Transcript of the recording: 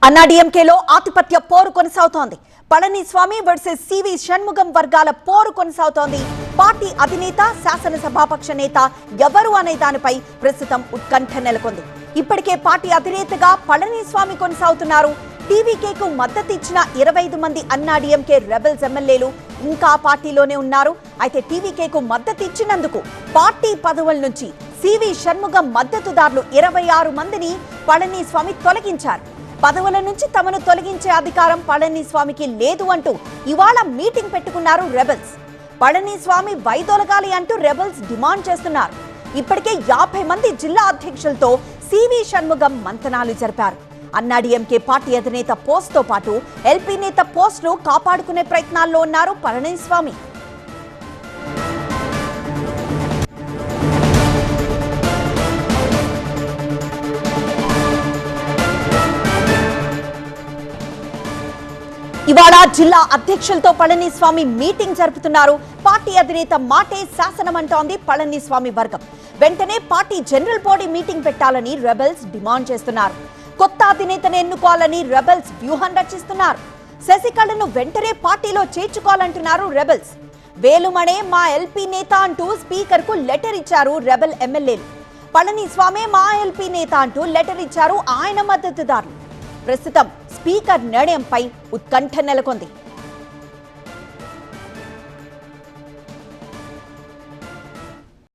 అన్నాడీఎంకేలో ఆధిపత్య పోరు కొనసాగుతోంది. పళనిస్వామి వర్సెస్ సివి షణ్ముగం వర్గాల పోరు కొనసాగుతోంది. పార్టీ అధినేత, శాసనసభాపక్ష నేత ఎవరు అనే దానిపై ప్రస్తుతం ఉత్కంఠ నెలకొంది. ఇప్పటికే పార్టీ అధినేతగా పళనిస్వామి కొనసాగుతున్నారు. టీవీకేకు మద్దతు ఇచ్చిన 25 మంది అన్నాడీఎంకే రెబెల్స్ ఎమ్మెల్యేలు ఇంకా పార్టీలోనే ఉన్నారు. అయితే టీవీకేకు మద్దతు ఇచ్చినందుకు పార్టీ పదవుల నుంచి సివి షణ్ముగం మద్దతుదారులు 26 మందిని పళనిస్వామి తొలగించారు. పదవుల నుంచి తమను తొలగించే అధికారం పళనిస్వామికి లేదు అంటూ ఇవాళ మీటింగ్ పెట్టుకున్నారు రెబెల్స్. పళనిస్వామి వైదొలగాలి అంటూ రెబెల్స్ డిమాండ్ చేస్తున్నారు. ఇప్పటికే 50 మంది జిల్లా అధ్యక్షులతో సివి షణ్ముగం మంతనాలు జరిపారు. అన్నాడీఎంకే పార్టీ అధినేత పోస్టుతో పాటు ఎల్పీ నేత పోస్టును కాపాడుకునే ప్రయత్నాల్లో ఉన్నారు పళనిస్వామి. ఇవాళ జిల్లా అధ్యక్షులతో పళనిస్వామి మీటింగ్ జరుపుతున్నారు. పార్టీ అధినేత మాటే శాసనం అంటోంది పళనిస్వామి వర్గం. వెంటనే పార్టీ జనరల్ బాడీ మీటింగ్ పెట్టాలని రెబెల్స్ డిమాండ్ చేస్తున్నారు. కొత్త అధినేతను ఎన్నుకోవాలని రెబెల్స్ వ్యూహం రచిస్తున్నారు. శశికళను వెంటనే పార్టీలో చేర్చుకోవాలంటున్నారు రెబెల్స్. వేలుమణే మా ఎల్పీ నేత అంటూ స్పీకర్ కు లెటర్ ఇచ్చారు రెబెల్ ఎమ్మెల్యేలు. పళనిస్వామి మా ఎల్పీ నేత అంటూ లెటర్ ఇచ్చారు ఆయన మద్దతుదారులు. ప్రస్తుతం స్పీకర్ నిర్ణయంపై ఉత్కంఠ నెలకొంది.